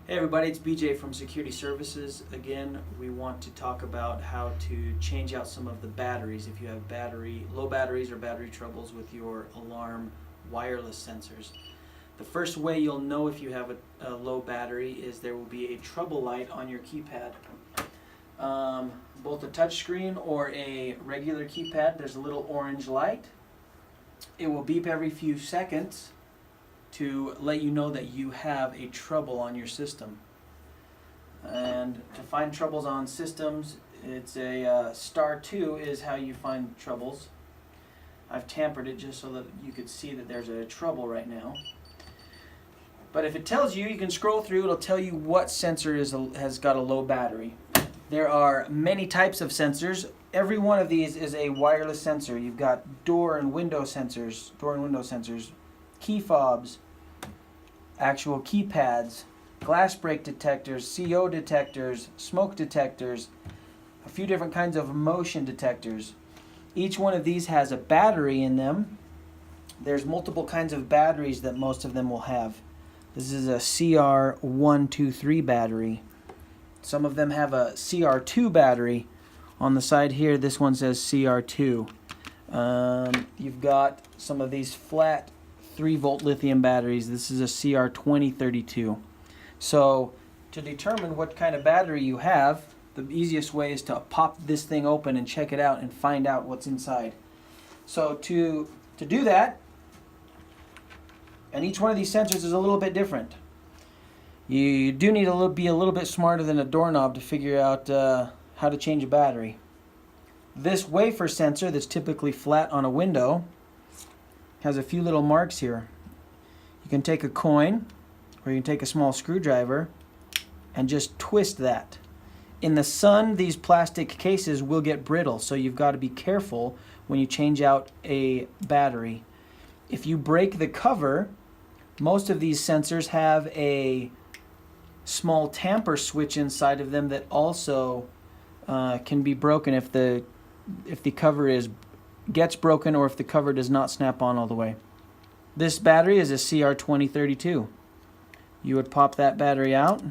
Hey everybody, it's BJ from Security Services. Again, we want to talk about how to change out some of the batteries if you have low batteries or battery troubles with your alarm wireless sensors. The first way you'll know if you have a low battery is there will be a trouble light on your keypad. Both a touch screen or a regular keypad, there's a little orange light. It will beep every few seconds to let you know that you have a trouble on your system. And to find troubles on systems, it's a *2 is how you find troubles. I've tampered it just so that you could see that there's a trouble right now. But if it tells you, you can scroll through, it'll tell you what sensor has got a low battery. There are many types of sensors. Every one of these is a wireless sensor. You've got door and window sensors, key fobs, actual keypads, glass break detectors, CO detectors, smoke detectors, a few different kinds of motion detectors. Each one of these has a battery in them. There's multiple kinds of batteries that most of them will have. This is a CR123 battery. Some of them have a CR2 battery. On the side here, this one says CR2. You've got some of these flat 3-volt lithium batteries. This is a CR2032. So to determine what kind of battery you have, the easiest way is to pop this thing open and check it out and find out what's inside. So to do that, and each one of these sensors is a little bit different. You do need to be a little bit smarter than a doorknob to figure out how to change a battery. This wafer sensor that's typically flat on a window has a few little marks here. You can take a coin or you can take a small screwdriver and just twist that. In the sun, these plastic cases will get brittle, so you've got to be careful when you change out a battery. If you break the cover, most of these sensors have a small tamper switch inside of them that also can be broken if the cover gets broken or if the cover does not snap on all the way. This battery is a CR2032. You would pop that battery out,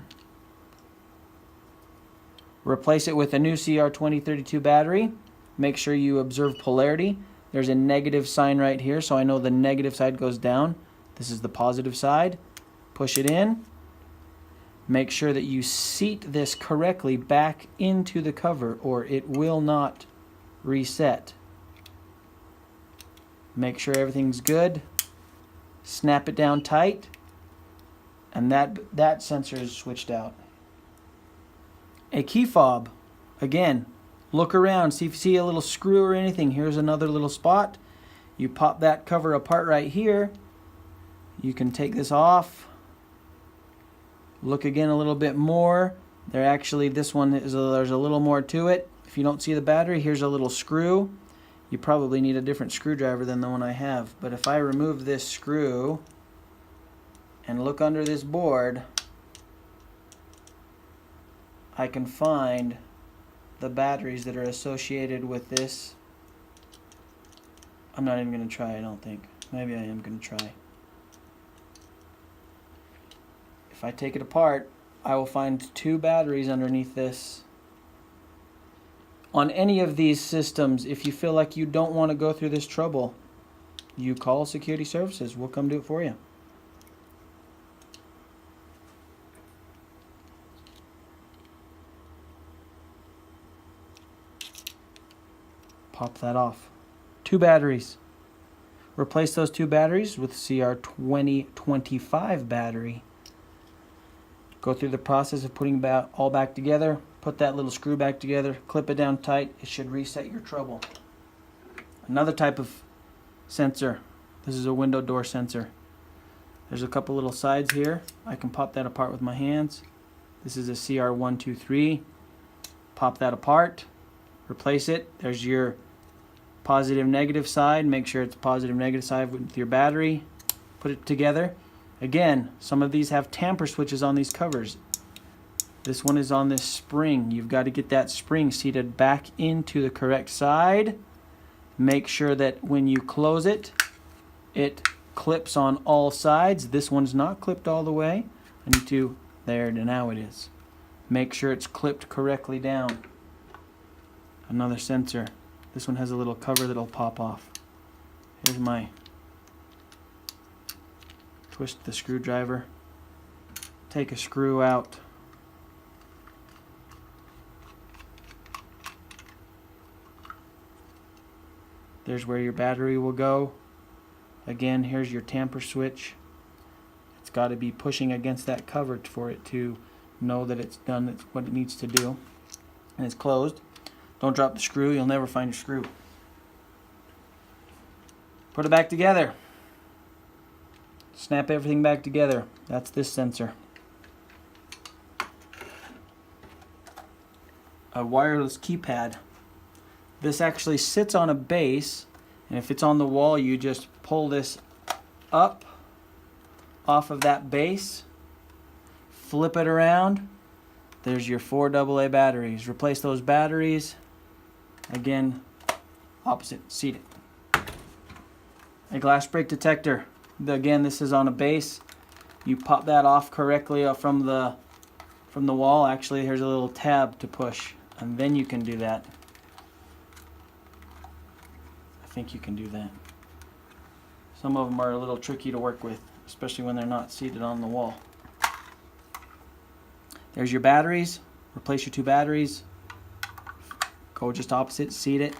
replace it with a new CR2032 battery. Make sure you observe polarity. There's a negative sign right here, so I know the negative side goes down. This is the positive side. Push it in. Make sure that you seat this correctly back into the cover or it will not reset. Make sure everything's good. Snap it down tight. And that sensor is switched out. A key fob. Again, look around. See if you see a little screw or anything. Here's another little spot. You pop that cover apart right here. You can take this off. Look again a little bit more. This one there's a little more to it. If you don't see the battery, here's a little screw. You probably need a different screwdriver than the one I have. But if I remove this screw and look under this board, I can find the batteries that are associated with this. I'm not even going to try, I don't think. Maybe I am going to try. If I take it apart, I will find 2 batteries underneath this. On any of these systems, if you feel like you don't want to go through this trouble, you call Security Services. We'll come do it for you. Pop that off. 2 batteries. Replace those 2 batteries with CR2025 battery. Go through the process of putting all back together. Put that little screw back together. Clip it down tight. It should reset your trouble. Another type of sensor. This is a window door sensor. There's a couple little sides here. I can pop that apart with my hands. This is a CR123. Pop that apart. Replace it. There's your positive negative side. Make sure it's positive negative side with your battery. Put it together. Again, some of these have tamper switches on these covers. This one is on this spring. You've got to get that spring seated back into the correct side. Make sure that when you close it, it clips on all sides. This one's not clipped all the way. I need to There, now it is. Make sure it's clipped correctly down. Another sensor. This one has a little cover that'll pop off. Here's my twist the screwdriver. Take a screw out. There's where your battery will go. Again, here's your tamper switch. It's got to be pushing against that cover for it to know that it's done what it needs to do. And it's closed. Don't drop the screw, you'll never find your screw. Put it back together. Snap everything back together. That's this sensor. A wireless keypad. This actually sits on a base, and if it's on the wall, you just pull this up off of that base, flip it around. There's your 4 AA batteries. Replace those batteries. Again, opposite, seat it. A glass break detector. Again, this is on a base. You pop that off correctly from the wall. Actually, here's a little tab to push, and then you can do that. I think you can do that. Some of them are a little tricky to work with, especially when they're not seated on the wall. There's your batteries. Replace your 2 batteries. Go just opposite, seat it,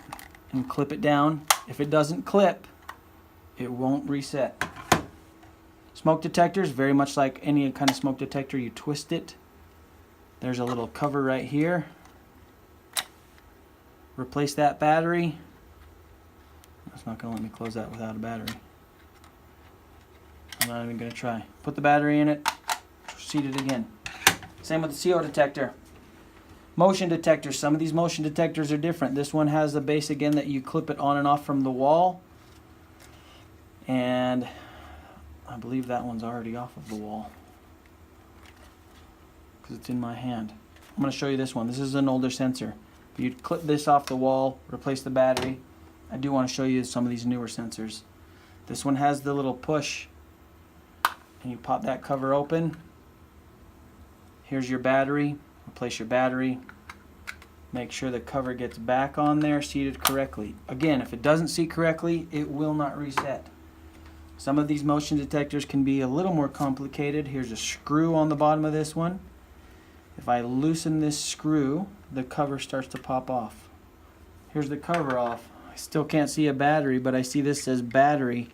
and clip it down. If it doesn't clip, it won't reset. Smoke detectors, very much like any kind of smoke detector, you twist it. There's a little cover right here. Replace that battery. It's not going to let me close that without a battery. I'm not even going to try. Put the battery in it, seat it again. Same with the CO detector. Motion detectors. Some of these motion detectors are different. This one has a base again that you clip it on and off from the wall. And I believe that one's already off of the wall because it's in my hand. I'm going to show you this one. This is an older sensor. You clip this off the wall, replace the battery. I do want to show you some of these newer sensors. This one has the little push, and you pop that cover open. Here's your battery. Replace your battery. Make sure the cover gets back on there, seated correctly. Again, if it doesn't seat correctly, it will not reset. Some of these motion detectors can be a little more complicated. Here's a screw on the bottom of this one. If I loosen this screw, the cover starts to pop off. Here's the cover off. I still can't see a battery, but I see this says battery.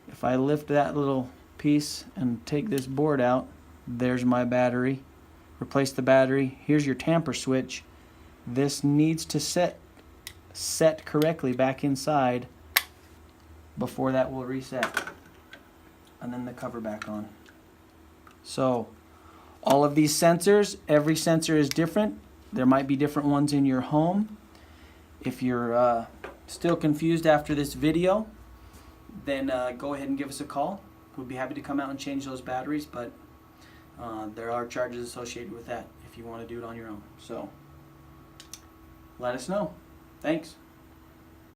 If I lift that little piece and take this board out, there's my battery. Replace the battery. Here's your tamper switch. This needs to set correctly back inside before that will reset. And then the cover back on. So all of these sensors, every sensor is different. There might be different ones in your home. If you're still confused after this video, then go ahead and give us a call. We'll be happy to come out and change those batteries, but there are charges associated with that if you want to do it on your own. So let us know. Thanks.